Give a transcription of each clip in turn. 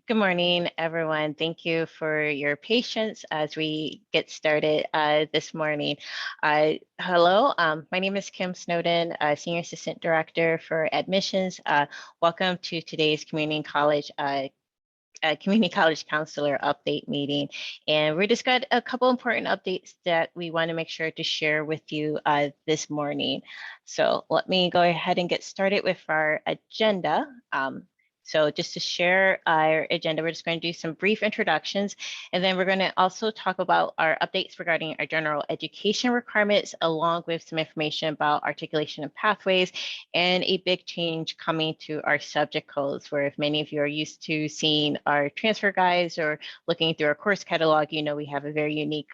Good morning, everyone. Thank you for your patience as we get started this morning. Hello, my name is Kim Snowden, Senior Assistant Director for Admissions. Welcome to today's Community College Counselor Update meeting. And we just got a couple important updates that we want to make sure to share with you this morning. So let me go ahead and get started with our agenda. So just to share our agenda, we're just going to do some brief introductions, and then we're going to also talk about our updates regarding our general education requirements, along with some information about articulation and pathways, and a big change coming to our subject codes, where if many of you are used to seeing our transfer guides or looking through our course catalog, you know we have a very unique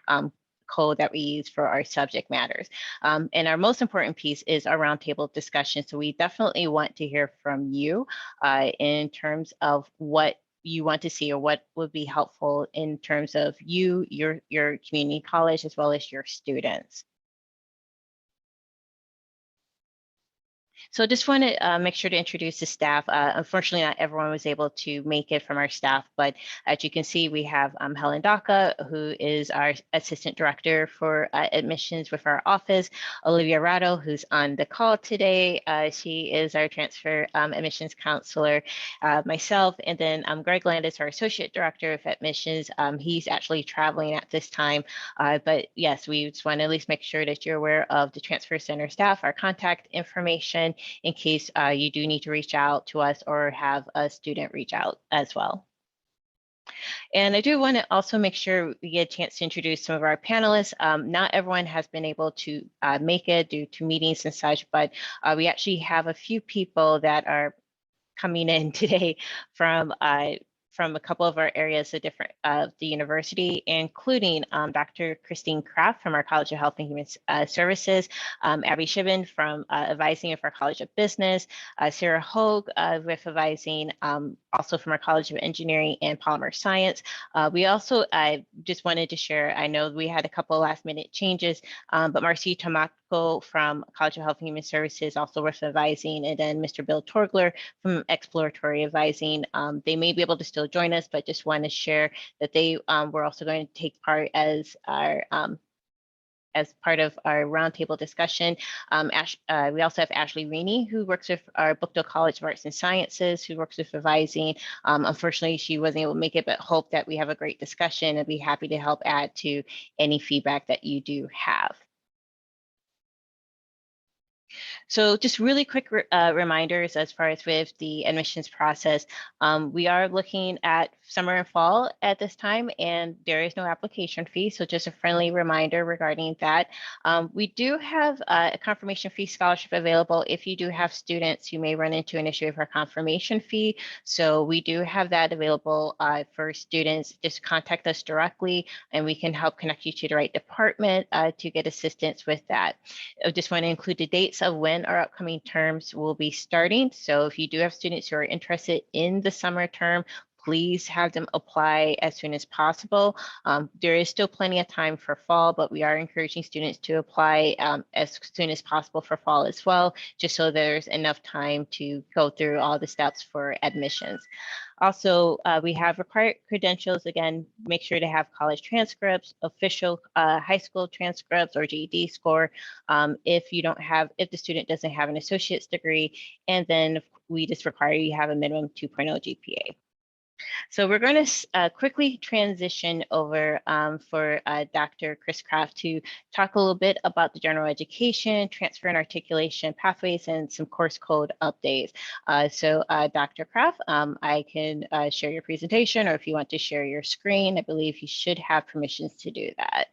code that we use for our subject matters. And our most important piece is our roundtable discussion. So we definitely want to hear from you in terms of what you want to see or what would be helpful in terms of you, your community college, as well as your students. So just want to make sure to introduce the staff. Unfortunately, not everyone was able to make it from our staff, but as you can see, we have Helen Daka, who is our Assistant Director for Admissions with our office, Olivia Ratto, who's on the call today. She is our Transfer Admissions Counselor, myself, and then Greg Landis, our Associate Director of Admissions. He's actually traveling at this time, but yes, we just want to at least make sure that you're aware of the Transfer Center staff, our contact information, in case you do need to reach out to us or have a student reach out as well. And I do want to also make sure we get a chance to introduce some of our panelists. Not everyone has been able to make it due to meetings and such, but we actually have a few people that are coming in today from a couple of our areas of the university, including Dr. Christine Kraft from our College of Health and Human Services, Abby Shibin from advising of our College of Business, Sarah Hogue with advising also from our College of Engineering and Polymer Science. We also just wanted to share, I know we had a couple of last minute changes, but Marcy Tomako from College of Health and Human Services also with advising, and then Mr. Bill Torgler from Exploratory Advising. They may be able to still join us, but just want to share that they were also going to take part as part of our roundtable discussion. We also have Ashley Rainey, who works with our Bookdale College of Arts and Sciences, who works with advising. Unfortunately, she wasn't able to make it, but hope that we have a great discussion and be happy to help add to any feedback that you do have. So just really quick reminders as far as with the admissions process. We are looking at summer and fall at this time, and there is no application fee. So just a friendly reminder regarding that. We do have a confirmation fee scholarship available if you do have students who may run into an issue with our confirmation fee. So we do have that available for students. Just contact us directly and we can help connect you to the right department to get assistance with that. I just want to include the dates of when our upcoming terms will be starting. So if you do have students who are interested in the summer term, please have them apply as soon as possible. There is still plenty of time for fall, but we are encouraging students to apply as soon as possible for fall as well, just so there's enough time to go through all the steps for admissions. Also, we have required credentials. Again, make sure to have college transcripts, official high school transcripts or GED score if the student doesn't have an associate's degree, and then we just require you have a minimum 2.0 GPA. So we're going to quickly transition over for Dr. Chris Kraft to talk a little bit about the general education, transfer and articulation pathways, and some course code updates. So Dr. Kraft, I can share your presentation, or if you want to share your screen, I believe you should have permissions to do that.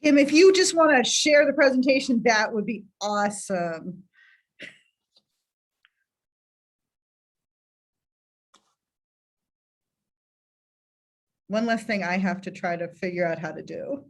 Kim, if you just want to share the presentation, that would be awesome. One less thing I have to try to figure out how to do.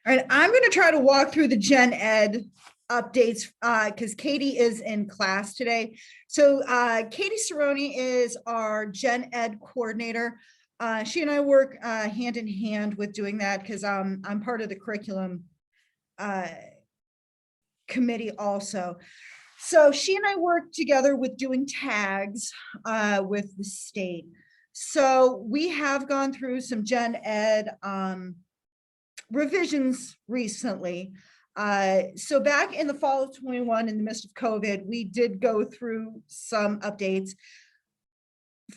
All right, I'm going to try to walk through the Gen Ed updates because Katie is in class today. So Katie Cerrone is our Gen Ed coordinator. She and I work hand in hand with doing that because I'm part of the curriculum committee also. So she and I work together with doing tags with the state. So we have gone through some gen ed revisions recently. So back in the fall of 21, in the midst of COVID, we did go through some updates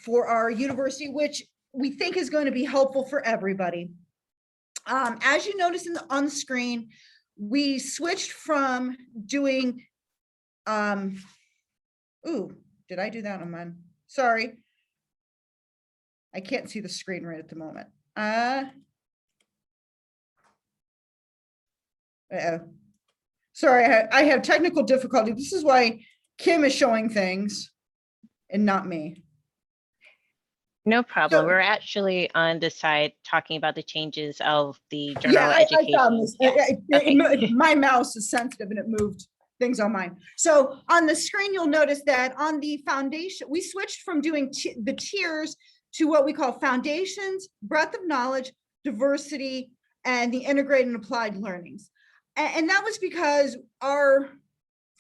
for our university, which we think is going to be helpful for everybody. As you notice on the screen, we switched from doing, ooh, did I do that on mine? Sorry. I can't see the screen right at the moment. Sorry, I have technical difficulty. This is why Kim is showing things and not me. No problem. So- We're actually on the side talking about the changes of the Yeah, general I found education. this. Okay. My mouse is sensitive and it moved things on mine. So on the screen, you'll notice that on the foundation, we switched from doing the tiers to what we call foundations, breadth of knowledge, diversity, and the integrated and applied learnings. And that was because our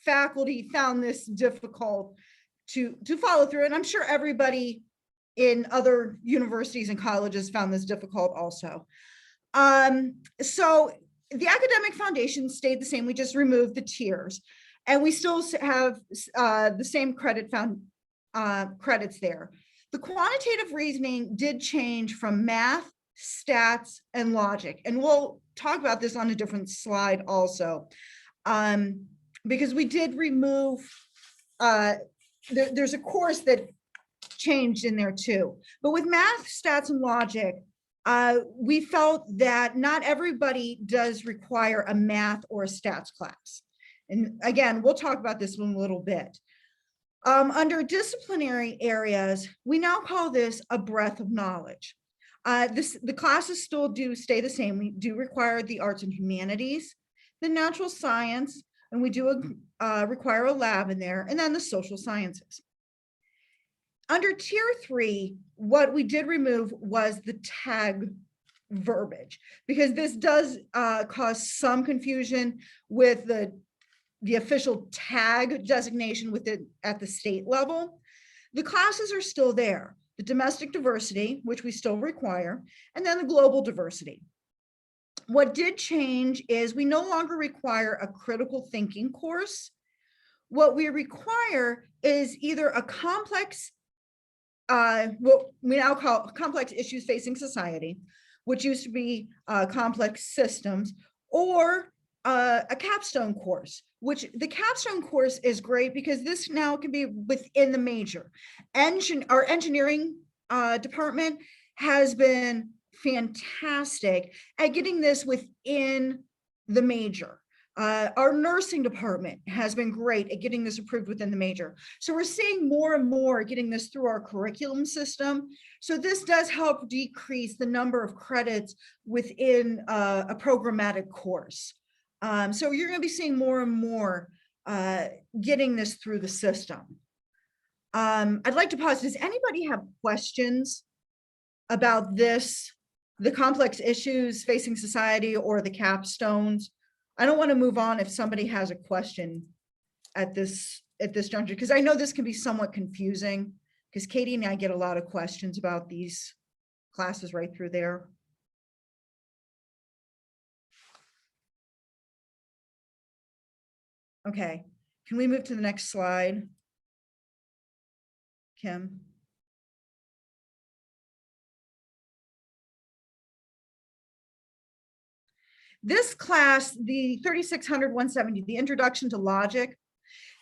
faculty found this difficult to follow through. And I'm sure everybody in other universities and colleges found this difficult also. So the academic foundation stayed the same. We just removed the tiers and we still have the same credits there. The quantitative reasoning did change from math, stats, and logic. And we'll talk about this on a different slide also, because we did remove, there's a course that changed in there too. But with math, stats, and logic, we felt that not everybody does require a math or a stats class. And again, we'll talk about this in a little bit. Under disciplinary areas, we now call this a breadth of knowledge. The classes still do stay the same. We do require the arts and humanities, the natural science, and we do require a lab in there, and then the social sciences. Under tier 3, what we did remove was the tag verbiage, because this does cause some confusion with the official tag designation at the state level. The classes are still there, the domestic diversity, which we still require, and then the global diversity. What did change is we no longer require a critical thinking course. What we require is either a complex, what we now call complex issues facing society, which used to be complex systems, or a capstone course, which the capstone course is great because this now can be within the major. Our engineering department has been fantastic at getting this within the major. Our nursing department has been great at getting this approved within the major. So we're seeing more and more getting this through our curriculum system. So this does help decrease the number of credits within a programmatic course. So you're going to be seeing more and more getting this through the system. I'd like to pause. Does anybody have questions about this, the complex issues facing society or the capstones? I don't want to move on if somebody has a question at this juncture, because I know this can be somewhat confusing, because Katie and I get a lot of questions about these classes right through there. Okay, can we move to the next slide, Kim? This class, the 3600-170, the Introduction to Logic,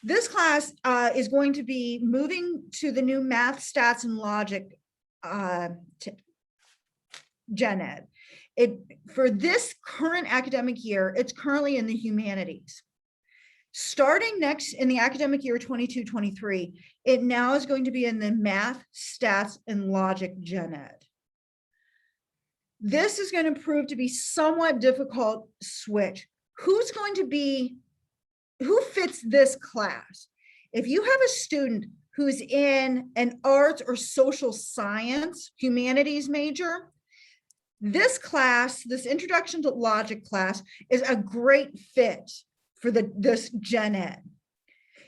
this class is going to be moving to the new Math, Stats, and Logic Gen Ed. For this current academic year, it's currently in the humanities. Starting next in the academic year 22-23, it now is going to be in the Math, Stats, and Logic Gen Ed. This is going to prove to be somewhat difficult switch. Who fits this class? If you have a student who's in an arts or social science, humanities major, this class, this introduction to logic class, is a great fit for this gen ed.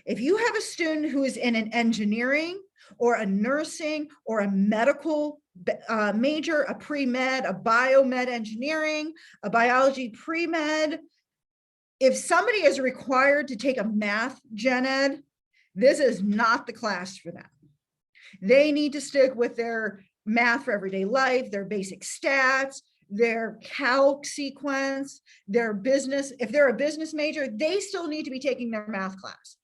If you have a student who is in an engineering or a nursing or a medical major, a pre-med, a biomed engineering, a biology pre-med, if somebody is required to take a math gen ed, this is not the class for them. They need to stick with their math for everyday life, their basic stats, their calc sequence, their business. If they're a business major, they still need to be taking their math class.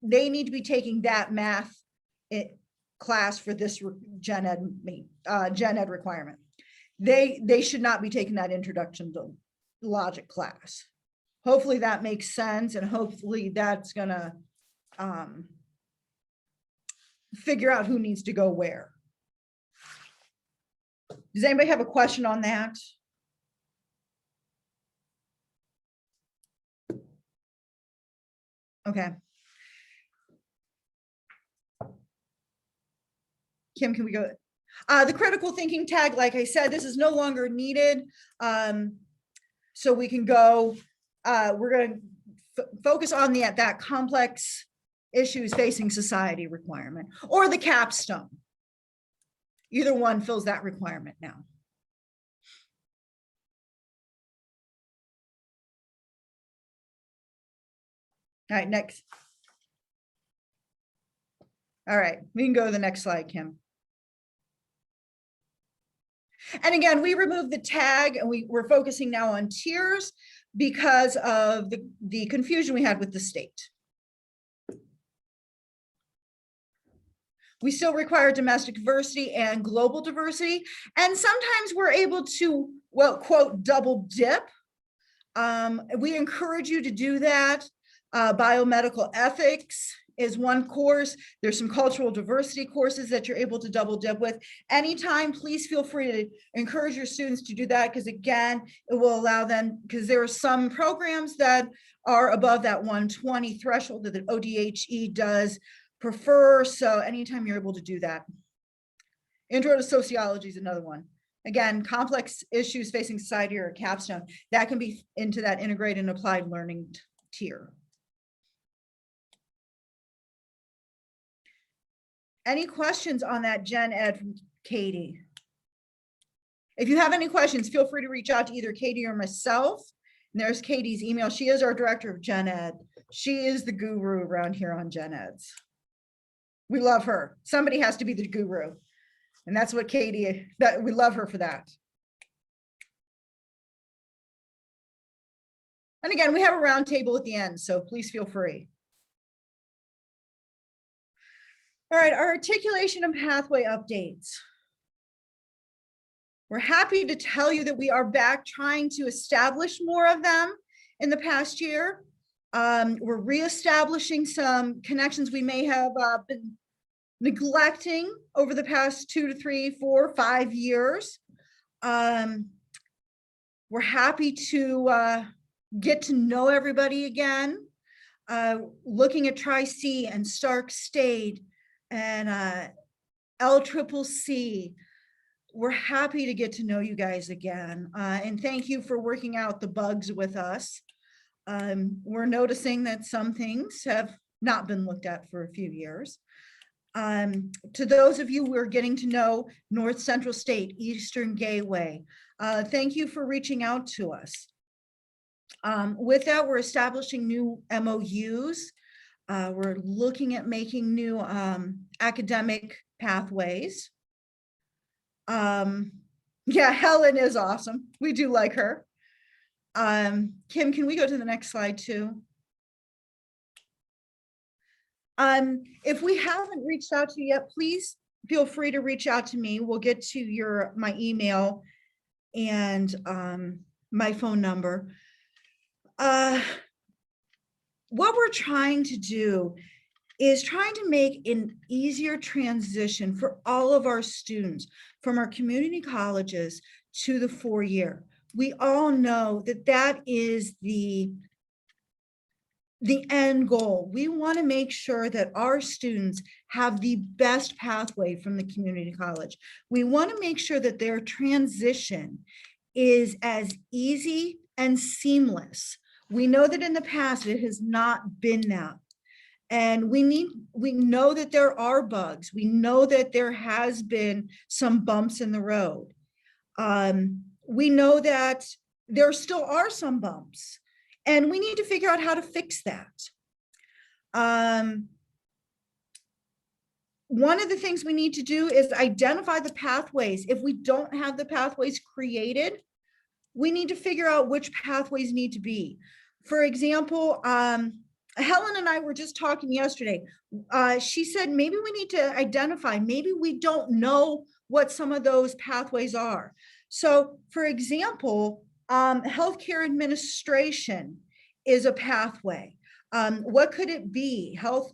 They need to be taking that math class for this gen ed requirement. They should not be taking that introduction to logic class. Hopefully that makes sense, and hopefully that's gonna figure out who needs to go where. Does anybody have a question on that? Okay. Kim, can we go? The critical thinking tag, like I said, this is no longer needed. So we can go, we're going to focus on that complex issues facing society requirement, or the capstone. Either one fills that requirement now. All right, next. All right, we can go to the next slide, Kim. And again, we removed the tag, and we're focusing now on tiers because of the confusion we had with the state. We still require domestic diversity and global diversity. And sometimes we're able to, well, quote, double dip. We encourage you to do that. Biomedical ethics is one course. There's some cultural diversity courses that you're able to double dip with. Anytime, please feel free to encourage your students to do that, because again, it will allow them, because there are some programs that are above that 120 threshold that the ODHE does prefer. So anytime you're able to do that. Intro to sociology is another one. Again, complex issues facing society or a capstone, that can be into that integrated and applied learning tier. Any questions on that gen ed from Katie? If you have any questions, feel free to reach out to either Katie or myself. And there's Katie's email. She is our director of gen ed. She is the guru around here on gen eds. We love her. Somebody has to be the guru. And that's what Katie, that we love her for that. And again, we have a round table at the end, so please feel free. All right, our articulation and pathway updates. We're happy to tell you that we are back trying to establish more of them in the past year. We're reestablishing some connections we may have been neglecting over the past 2 to 3, 4, 5 years. We're happy to get to know everybody again. Looking at Tri-C and Stark State and LCCC. We're happy to get to know you guys again. And thank you for working out the bugs with us. We're noticing that some things have not been looked at for a few years. To those of you who are getting to know North Central State, Eastern Gateway, thank you for reaching out to us. With that, we're establishing new MOUs. We're looking at making new academic pathways. Yeah, Helen is awesome. We do like her. Kim, can we go to the next slide too? If we haven't reached out to you yet, please feel free to reach out to me. We'll get to my email and my phone number. What we're trying to do is trying to make an easier transition for all of our students from our community colleges to the 4-year. We all know that that is the the end goal. We want to make sure that our students have the best pathway from the community college. We want to make sure that their transition is as easy and seamless. We know that in the past it has not been that. And we know that there are bugs. We know that there has been some bumps in the road. We know that there still are some bumps, and we need to figure out how to fix that. One of the things we need to do is identify the pathways. If we don't have the pathways created, we need to figure out which pathways need to be. For example, Helen and I were just talking yesterday. She said, maybe we need to identify, maybe we don't know what some of those pathways are. So for example, healthcare administration is a pathway. What could it be? Health.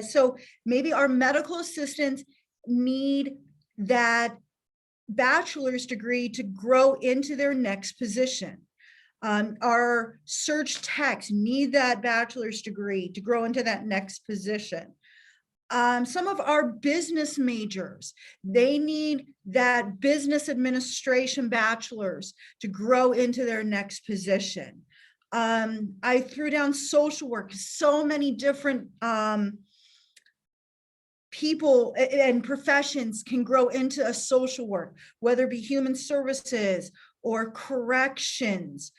So maybe our medical assistants need that bachelor's degree to grow into their next position. Our search techs need that bachelor's degree to grow into that next position. Some of our business majors, they need that business administration bachelor's to grow into their next position. I threw down social work, so many different people and professions can grow into a social work, whether it be human services or corrections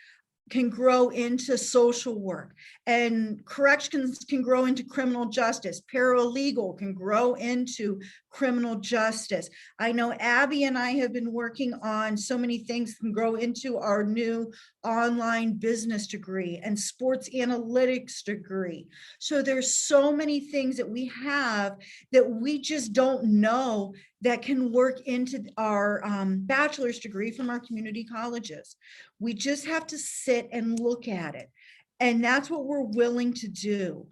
can grow into social work, and corrections can grow into criminal justice. Paralegal can grow into criminal justice. I know Abby and I have been working on so many things can grow into our new online business degree and sports analytics degree. So there's so many things that we have that we just don't know that can work into our bachelor's degree from our community colleges. We just have to sit and look at it. And that's what we're willing to do.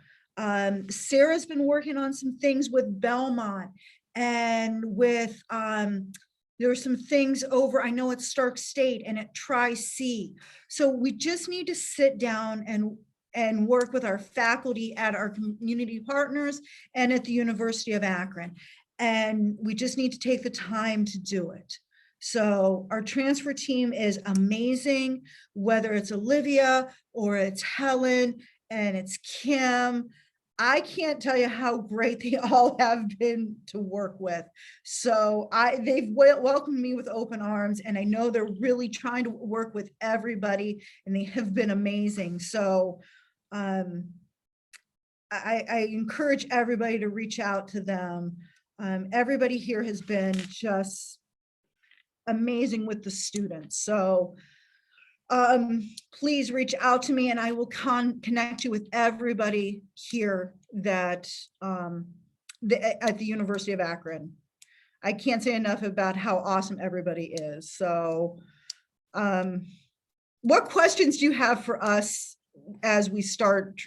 Sarah's been working on some things with Belmont and with, there are some things over, I know at Stark State and at Tri-C. So we just need to sit down and work with our faculty at our community partners and at the University of Akron. And we just need to take the time to do it. So our transfer team is amazing, whether it's Olivia or it's Helen and it's Kim. I can't tell you how great they all have been to work with. So they've welcomed me with open arms, and I know they're really trying to work with everybody, and they have been amazing. So I encourage everybody to reach out to them. Everybody here has been just amazing with the students. So please reach out to me and I will connect you with everybody here that at the University of Akron. I can't say enough about how awesome everybody is. So what questions do you have for us as we start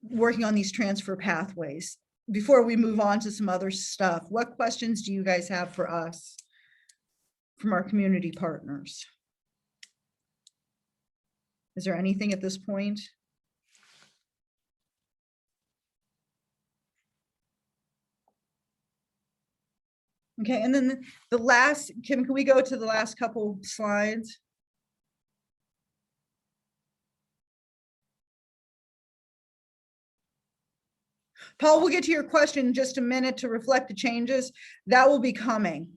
working on these transfer pathways? Before we move on to some other stuff, what questions do you guys have for us from our community partners? Is there anything at this point? Okay, and then the last, Kim, can we go to the last couple slides? Paul, we'll get to your question in just a minute to reflect the changes. That will be coming.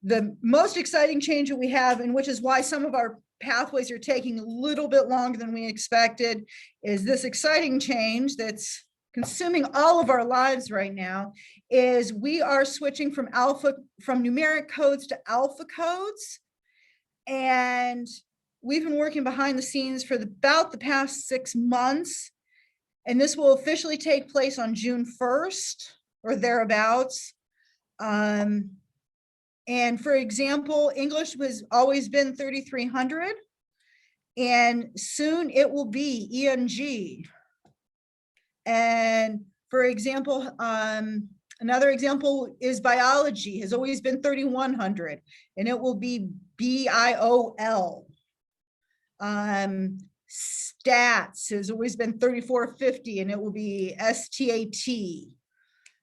The most exciting change that we have, and which is why some of our pathways are taking a little bit longer than we expected, is this exciting change that's consuming all of our lives right now, is we are switching from numeric codes to alpha codes. And we've been working behind the scenes for about the past 6 months. And this will officially take place on June 1st or thereabouts. And for example, English has always been 3,300, and soon it will be ENG. And for example, another example is biology has always been 3,100, and it will be BIOL. Stats has always been 3450 and it will be STAT.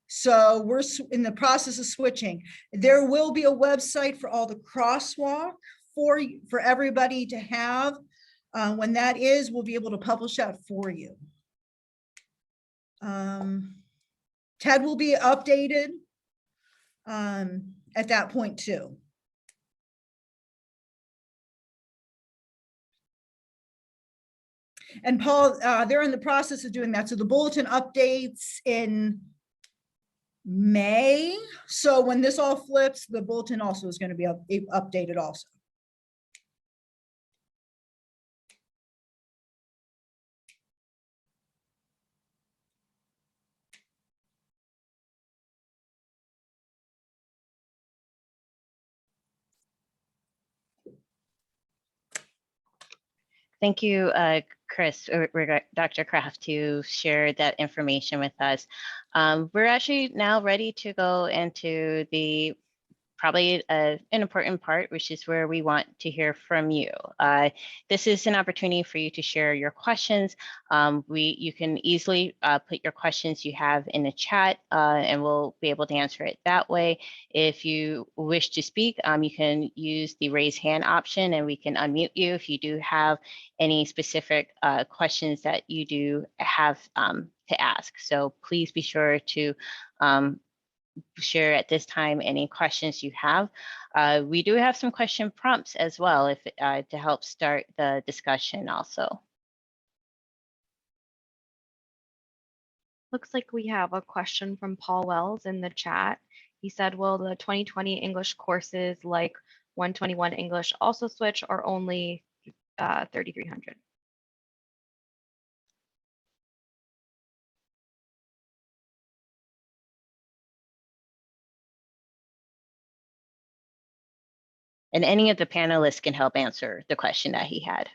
So we're in the process of switching. There will be a website for all the crosswalk for everybody to have. When that is, we'll be able to publish that for you. TED will be updated at that point too. And Paul, they're in the process of doing that. So the bulletin updates in May. So when this all flips, the bulletin also is going to be updated also. Thank you, Chris, or Dr. Kraft, to share that information with us. We're actually now ready to go into the probably an important part, which is where we want to hear from you. This is an opportunity for you to share your questions. You can easily put your questions you have in the chat and we'll be able to answer it that way. If you wish to speak, you can use the raise hand option and we can unmute you if you do have any specific questions that you do have to ask. So please be sure to share at this time any questions you have. We do have some question prompts as well if to help start the discussion also. Looks like we have a question from Paul Wells in the chat. He said, will the 2020 English courses like 121 English also switch or only 3300? And any of the panelists can help answer the question that he had.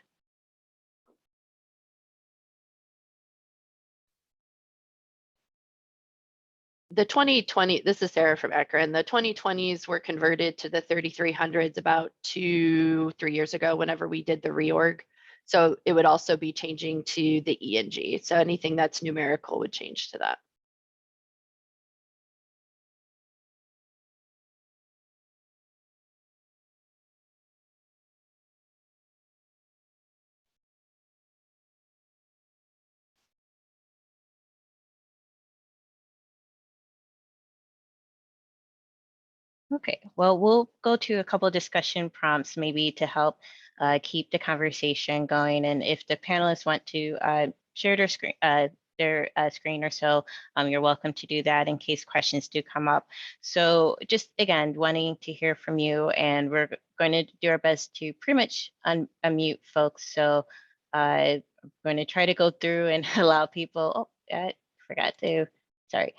The 2020, this is Sarah from Akron. The 2020s were converted to the 3300s about 2-3 years ago whenever we did the reorg. So it would also be changing to the E and G. So anything that's numerical would change to that. Okay, well, we'll go to a couple of discussion prompts maybe to help keep the conversation going. And if the panelists want to share their screen or so, you're welcome to do that in case questions do come up. So just again, wanting to hear from you, and we're going to do our best to pretty much unmute folks. So I'm going to try to go through and allow people, oh, I forgot to, sorry.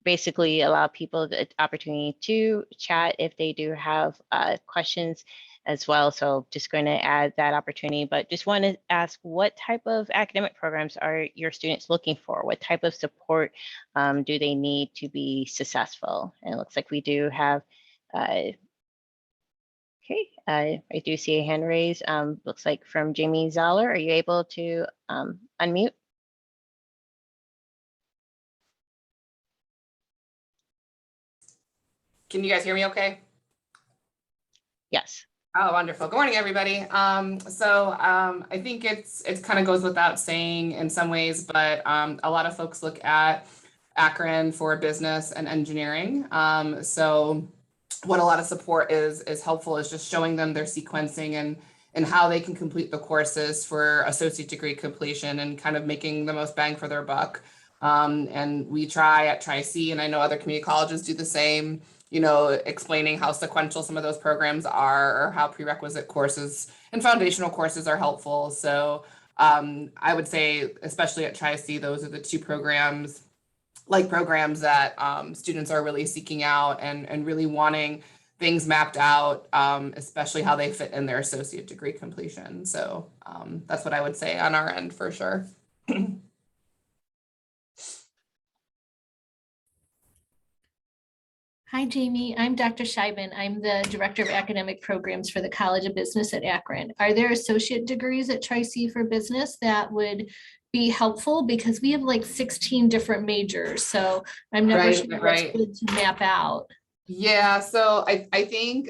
Basically allow people the opportunity to chat if they do have questions as well. So just going to add that opportunity, but just want to ask, what type of academic programs are your students looking for? What type of support do they need to be successful? And it looks like we do have, okay, I do see a hand raised, looks like from Jamie Zoller. Are you able to unmute? Can you guys hear me okay? Yes. Oh, wonderful. Good morning, everybody. I think it kind of goes without saying in some ways, but a lot of folks look at Akron for business and engineering. So what a lot of support is helpful is just showing them their sequencing and how they can complete the courses for associate degree completion and kind of making the most bang for their buck. And we try at Tri-C, and I know other community colleges do the same, you know, explaining how sequential some of those programs are or how prerequisite courses and foundational courses are helpful. So I would say, especially at Tri-C, those are the two programs that students are really seeking out and really wanting things mapped out, especially how they fit in their associate degree completion. So that's what I would say on our end for sure. Hi, Jamie. I'm Dr. Scheiben. I'm the Director of Academic Programs for the College of Business at Akron. Are there associate degrees at Tri-C for business that would be helpful? Because we have like 16 different majors, so I'm never Right, sure what's right. good to map out. Yeah, so I think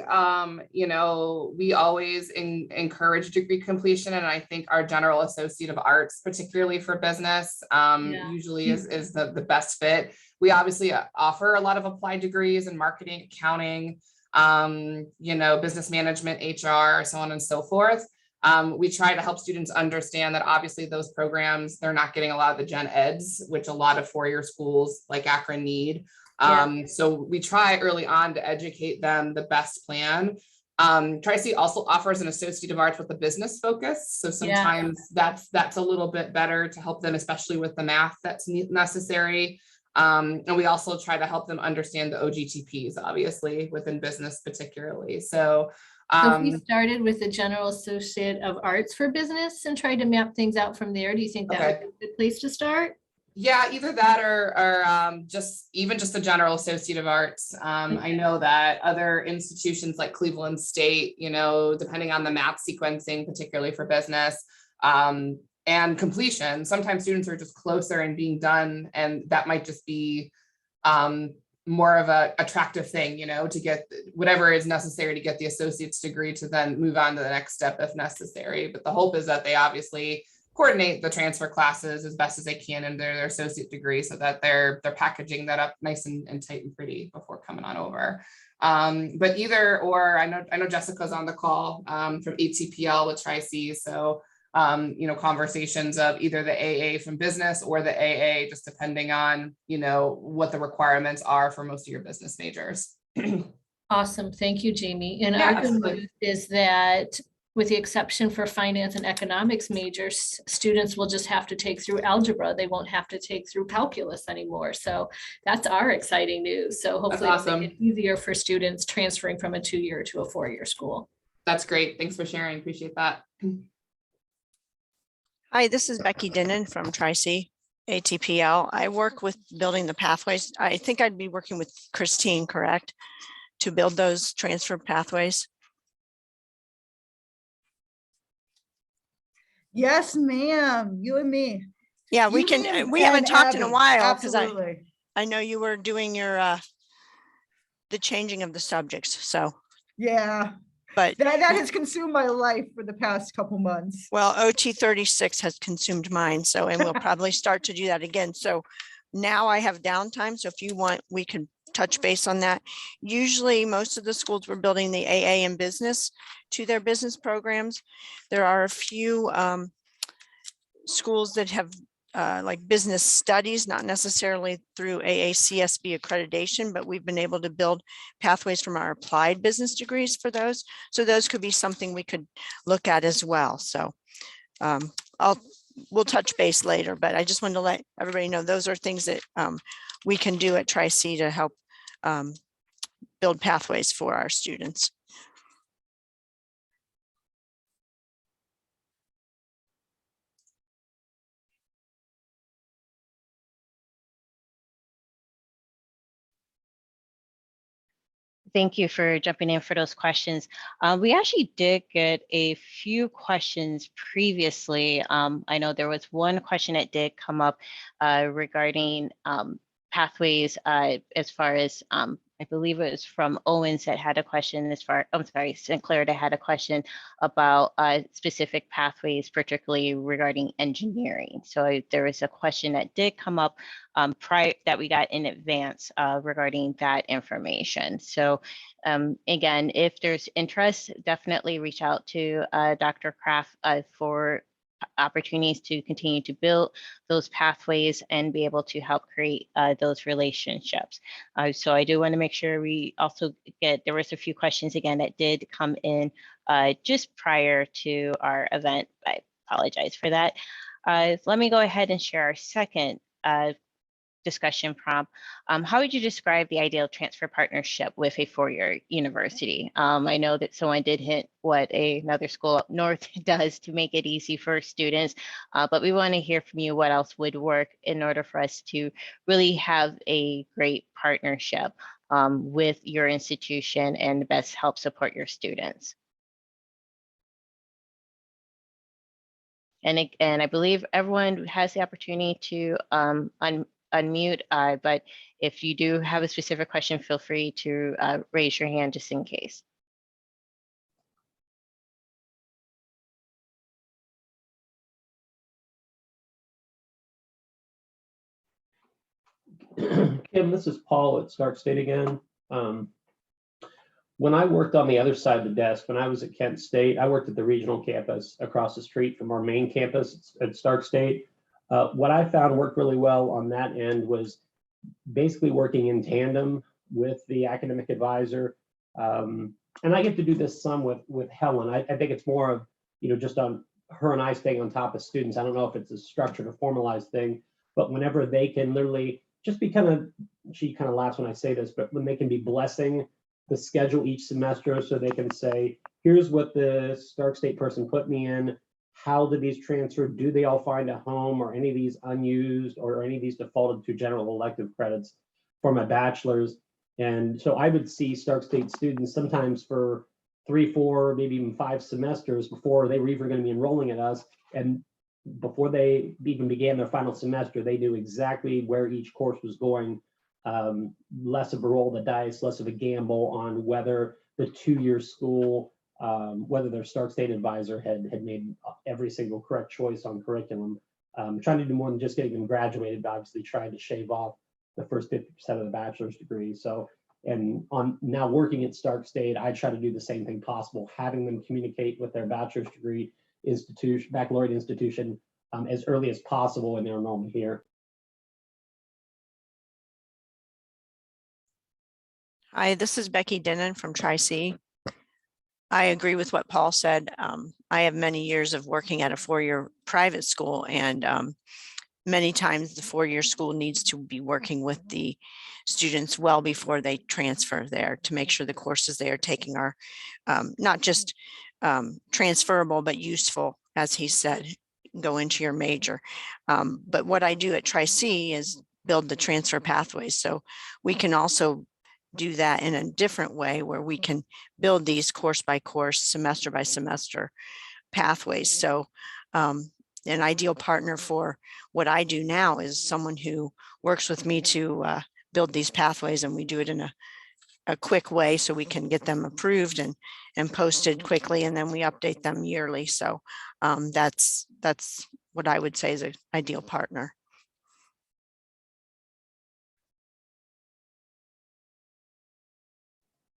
we always encourage degree completion, and I think our General Associate of Arts, particularly for business, Yeah. usually is the best fit. We obviously offer a lot of applied degrees in marketing, accounting, business management, HR, so on and so forth. We try to help students understand that obviously those programs, they're not getting a lot of the gen eds, which a lot of four-year schools like Akron need. So we try early on to educate them the best plan. Tri-C also offers an Associate of Arts with a business focus. So sometimes that's a little bit better to help them, especially with the math that's necessary. And we also try to help them understand the OGTPs, obviously, within business particularly. So if we started with the General Associate of Arts for business and tried to map things out from there, do you think that would be a good place to start? Yeah, either that or just a General Associate of Arts. I know that other institutions like Cleveland State, depending on the math sequencing, particularly for business, and completion, sometimes students are just closer and being done, and that might just be more of a attractive thing, to get whatever is necessary to get the associate's degree to then move on to the next step if necessary. But the hope is that they obviously coordinate the transfer classes as best as they can in their associate degree, so that they're packaging that up nice and tight and pretty before coming on over. But either or, I know Jessica's on the call from ATPL with Tri-C, so conversations of either the AA from business or the AA, just depending on what the requirements are for most of your business majors. Awesome, thank you, Jamie. And Yeah, our good news is that with the exception for finance and economics majors, students will just have to take through algebra. They won't have to take through calculus anymore. So that's our exciting news. So hopefully it'll make it easier for students transferring from a 2-year to a 4-year school. That's great. Thanks for sharing. Appreciate that. Hi, this is Becky Dinnan from Tri-C ATPL. I work with building the pathways. I think I'd be working with Christine, correct? To build those transfer pathways. Yes, ma'am. You and me. Yeah, we haven't talked in a while because I know you were doing your the changing of the subjects. So yeah, but that has consumed my life for the past couple months. Well, OT 36 has consumed mine. So, and we'll probably start to do that again. So now I have downtime. So if you want, we can touch base on that. Usually most of the schools were building the AA in business to their business programs. There are a few schools that have like business studies, not necessarily through AACSB accreditation, but we've been able to build pathways from our applied business degrees for those. So those could be something we could look at as well. So we'll touch base later, but I just wanted to let everybody know those are things that we can do at Tri-C to help build pathways for our students. Thank you for jumping in for those questions. We actually did get a few questions previously. I know there was one question that did come up regarding pathways as far as I believe it was from Owens that had a question Sinclair that had a question about specific pathways, particularly regarding engineering. So there was a question that did come up prior that we got in advance regarding that information. So again, if there's interest, definitely reach out to Dr. Kraft for opportunities to continue to build those pathways and be able to help create those relationships. So I do want to make sure we also there was a few questions again that did come in just prior to our event. I apologize for that. Let me go ahead and share our second discussion prompt. How would you describe the ideal transfer partnership with a 4-year university? I know that someone did hint what another school up north does to make it easy for students, but we want to hear from you what else would work in order for us to really have a great partnership. with your institution and best help support your students. And I believe everyone has the opportunity to unmute, but if you do have a specific question, feel free to raise your hand just in case. Kim, this is Paul at Stark State again. When I worked on the other side of the desk, when I was at Kent State, I worked at the regional campus across the street from our main campus at Stark State. What I found worked really well on that end was basically working in tandem with the academic advisor. And I get to do this some with Helen. I think it's more of, just on her and I staying on top of students. I don't know if it's a structured or formalized thing, but whenever they can literally just be she kind of laughs when I say this, but when they can be blessing the schedule each semester, so they can say, here's what the Stark State person put me in. How did these transfer? Do they all find a home, or any of these unused, or any of these defaulted to general elective credits for my bachelor's? And so I would see Stark State students sometimes for 3, 4, maybe even 5 semesters before they were even going to be enrolling at us. And before they even began their final semester, they knew exactly where each course was going. Less of a roll of the dice, less of a gamble on whether the 2-year school, whether their Stark State advisor had made every single correct choice on curriculum. Trying to do more than just getting them graduated, but obviously trying to shave off the first 50% of the bachelor's degree. So, and on now working at Stark State, I try to do the same thing possible, having them communicate with their bachelor's degree institution, baccalaureate institution, as early as possible in their enrollment here. Hi, this is Becky Denon from Tri-C. I agree with what Paul said. I have many years of working at a 4-year private school, and many times the 4-year school needs to be working with the students well before they transfer there to make sure the courses they are taking are not just transferable, but useful, as he said, go into your major. But what I do at Tri-C is build the transfer pathways. So we can also do that in a different way, where we can build these course by course, semester by semester pathways. So an ideal partner for what I do now is someone who works with me to build these pathways, and we do it in a quick way so we can get them approved and posted quickly, and then we update them yearly. So that's what I would say is an ideal partner.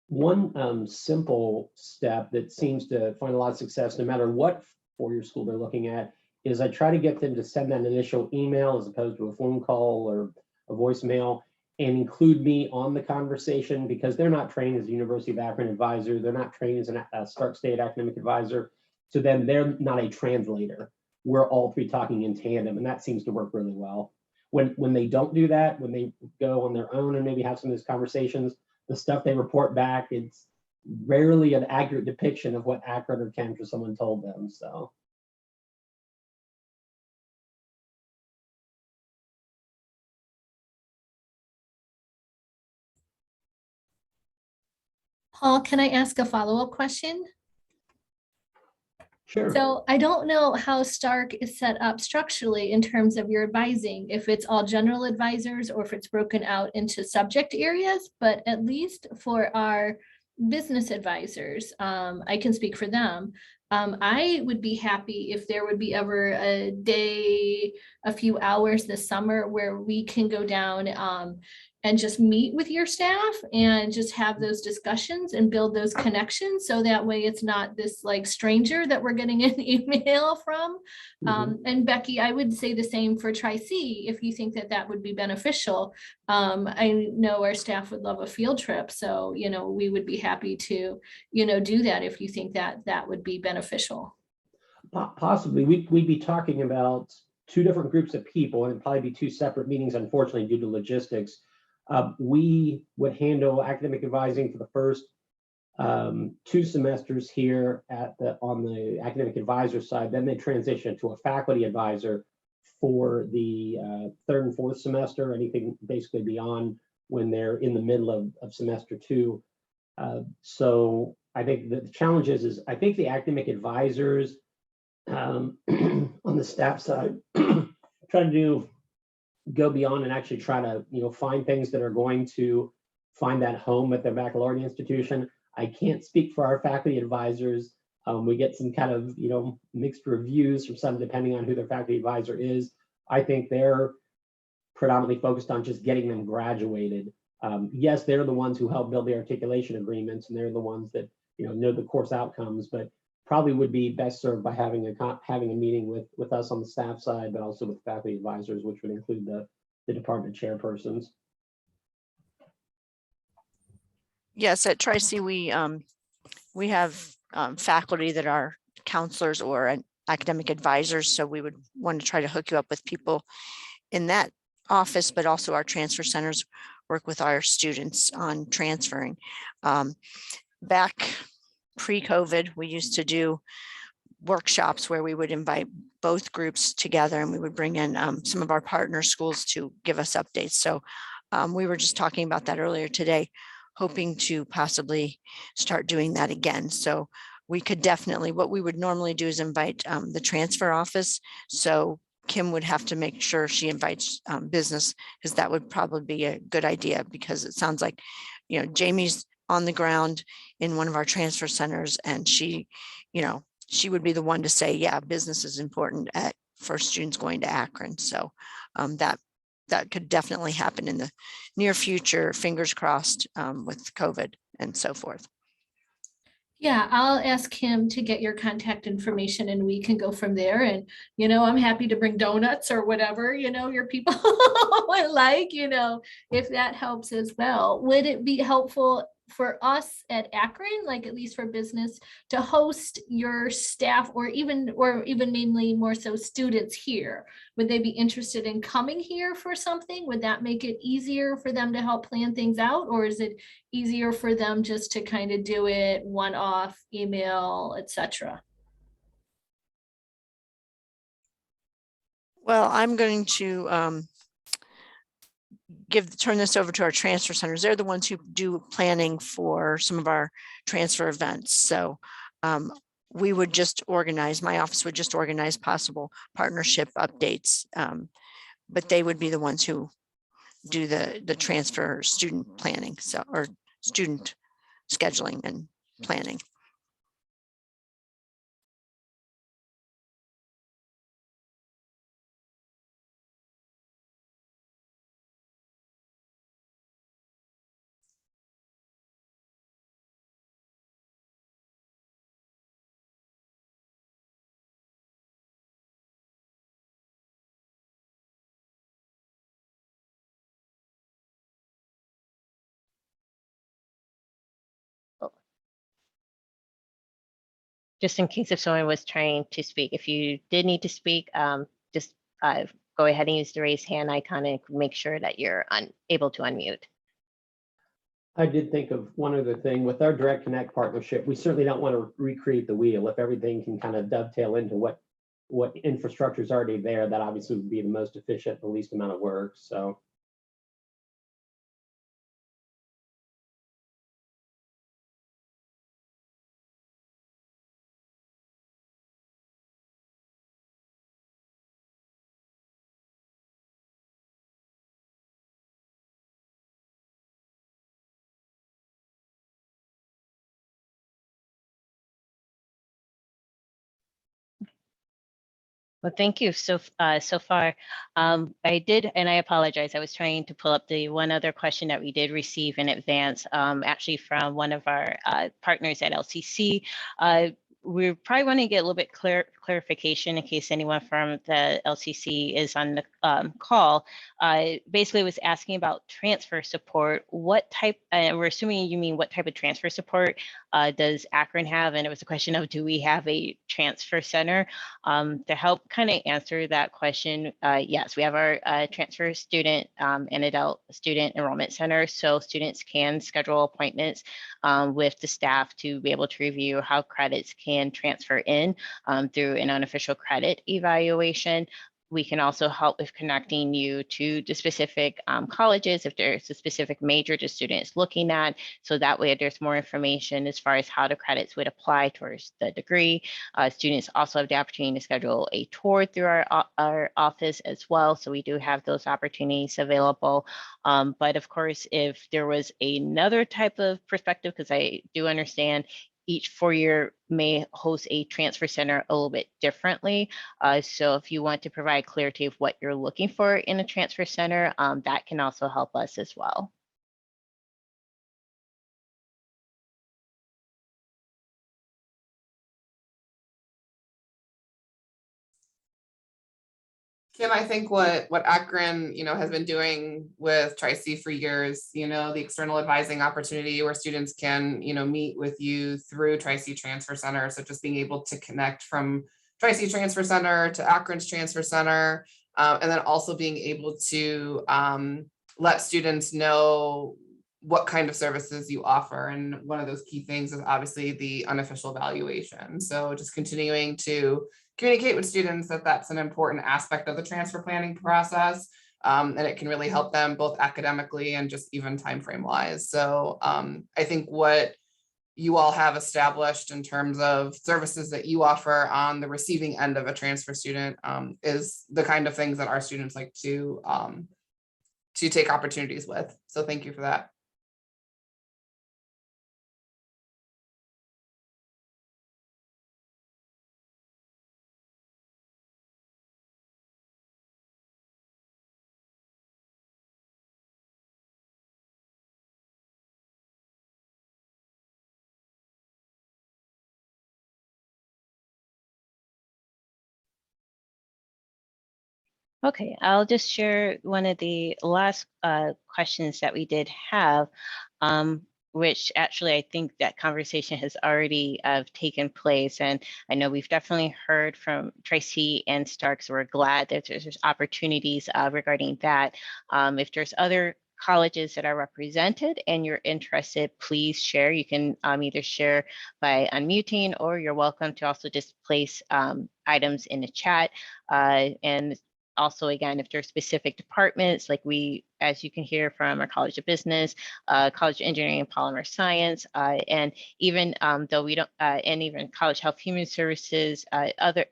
One simple step that seems to find a lot of success, no matter what 4-year school they're looking at, is I try to get them to send that initial email as opposed to a phone call or a voicemail, and include me on the conversation, because they're not trained as a University of Akron advisor. They're not trained as a Stark State academic advisor. So then they're not a translator. We're all three talking in tandem, and that seems to work really well. When they don't do that, when they go on their own and maybe have some of these conversations, the stuff they report back, it's rarely an accurate depiction of what Akron or Kent or someone told them. So. Paul, can I ask a follow-up question? Sure. So I don't know how Stark is set up structurally in terms of your advising, if it's all general advisors or if it's broken out into subject areas, but at least for our business advisors, I can speak for them. I would be happy if there would be ever a day, a few hours this summer where we can go down and just meet with your staff and just have those discussions and build those connections. So that way it's not this like stranger that we're getting an email from. And Becky, I would say the same for Tri-C if you think that that would be beneficial. I know our staff would love a field trip. So, we would be happy to, do that if you think that that would be beneficial. Possibly. We'd be talking about 2 different groups of people, and it'd probably be 2 separate meetings, unfortunately, due to logistics. We would handle academic advising for the first 2 semesters here on the academic advisor side. Then they transition to a faculty advisor for the 3rd and 4th semester, anything basically beyond when they're in the middle of semester 2. So I think the challenge is I think the academic advisors on the staff side try to go beyond and actually try to find things that are going to find that home at their baccalaureate institution. I can't speak for our faculty advisors. We get some kind of mixed reviews from some depending on who their faculty advisor is. I think they're predominantly focused on just getting them graduated. Yes, they're the ones who help build the articulation agreements, and they're the ones that know the course outcomes, but probably would be best served by having a meeting with us on the staff side, but also with faculty advisors, which would include the department chairpersons. Yes, at Tri-C, we have faculty that are counselors or academic advisors. So we would want to try to hook you up with people in that office, but also our transfer centers work with our students on transferring. Back pre-COVID, we used to do workshops where we would invite both groups together, and we would bring in some of our partner schools to give us updates. So we were just talking about that earlier today, hoping to possibly start doing that again. So we could definitely, what we would normally do is invite the transfer office. So Kim would have to make sure she invites business, because that would probably be a good idea, because it sounds like, Jamie's on the ground in one of our transfer centers, and she would be the one to say, yeah, business is important for students going to Akron. So that could definitely happen in the near future, fingers crossed, with COVID and so forth. Yeah, I'll ask him to get your contact information and we can go from there. And, I'm happy to bring donuts or whatever, your people would like, if that helps as well. Would it be helpful for us at Akron, like at least for business, to host your staff or even mainly more so students here? Would they be interested in coming here for something? Would that make it easier for them to help plan things out? Or is it easier for them just to kind of do it one-off, email, etc.? Well, I'm going to turn this over to our transfer centers. They're the ones who do planning for some of our transfer events. So we would just organize, my office would just organize possible partnership updates, but they would be the ones who do the transfer student planning, or student scheduling and planning. Just in case if someone was trying to speak, if you did need to speak, just go ahead and use the raise hand icon and make sure that you're able to unmute. I did think of one other thing with our Direct Connect partnership. We certainly don't want to recreate the wheel. If everything can kind of dovetail into what infrastructure is already there, that obviously would be the most efficient, the least amount of work. So. Well, thank you so far. I did, and I apologize. I was trying to pull up the one other question that we did receive in advance, actually from one of our partners at LCC. We probably want to get a little bit clarification in case anyone from the LCC is on the call. Basically, was asking about transfer support. What type? We're assuming you mean what type of transfer support does Akron have? And it was a question of, do we have a transfer center? To help kind of answer that question, yes, we have our transfer student and adult student enrollment center. So students can schedule appointments with the staff to be able to review how credits can transfer in through an unofficial credit evaluation. we can also help with connecting you to the specific colleges if there's a specific major the student is looking at. So that way there's more information as far as how the credits would apply towards the degree. Students also have the opportunity to schedule a tour through our office as well. So we do have those opportunities available. But of course, if there was another type of perspective, because I do understand each 4-year may host a transfer center a little bit differently. So if you want to provide clarity of what you're looking for in a transfer center, that can also help us as well. Kim, I think what Akron, has been doing with Tri-C for years, the external advising opportunity where students can, meet with you through Tri-C Transfer Center. So just being able to connect from Tri-C Transfer Center to Akron's Transfer Center, and then also being able to let students know what kind of services you offer. And one of those key things is obviously the unofficial evaluation. So just continuing to communicate with students that that's an important aspect of the transfer planning process. And it can really help them both academically and just even time frame wise. So I think what you all have established in terms of services that you offer on the receiving end of a transfer student is the kind of things that our students like to take opportunities with. So thank you for that. Okay, I'll just share one of the last questions that we did have, which actually I think that conversation has already taken place. And I know we've definitely heard from Tracy and Stark, so we're glad that there's opportunities regarding that. If there's other colleges that are represented and you're interested, please share. You can either share by unmuting, or you're welcome to also just place items in the chat. And also, again, if there are specific departments, like as you can hear from our College of Business, College of Engineering and Polymer Science, and even though we don't, and even College Health Human Services, other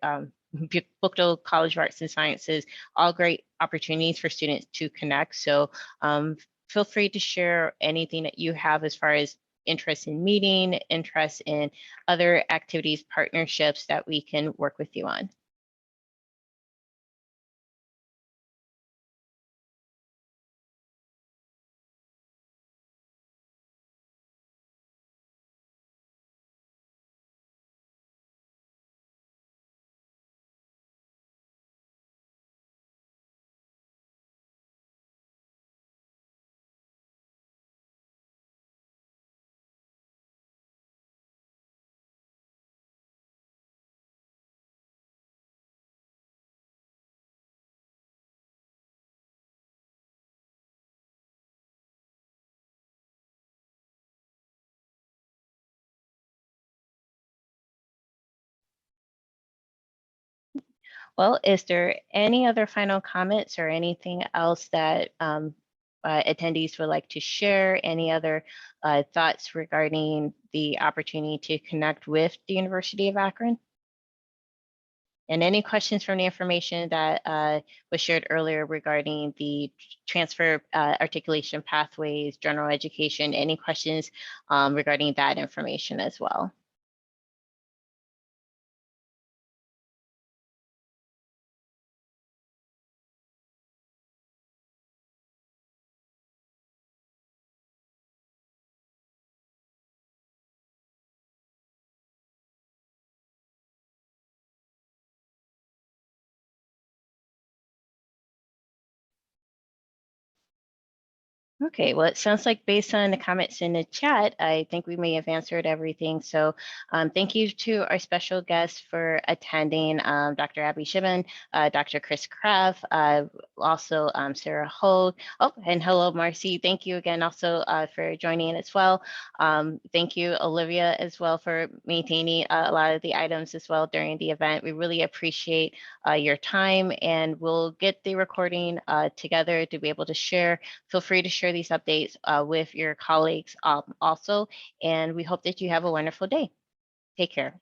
Buchtel College of Arts and Sciences, all great opportunities for students to connect. So feel free to share anything that you have as far as interest in meeting, interest in other activities, partnerships that we can work with you on. Well, is there any other final comments or anything else that attendees would like to share? Any other thoughts regarding the opportunity to connect with the University of Akron? And any questions from the information that was shared earlier regarding the transfer articulation pathways, general education, any questions regarding that information as well? Okay, well, it sounds like based on the comments in the chat, I think we may have answered everything. So thank you to our special guests for attending, Dr. Abby Shibin, Dr. Chris Kraft, also Sarah Holt. Oh, and hello, Marcy. Thank you again also for joining in as well. Thank you, Olivia, as well for maintaining a lot of the items as well during the event. We really appreciate your time, and we'll get the recording together to be able to share. Feel free to share these updates with your colleagues also, and we hope that you have a wonderful day. Take care.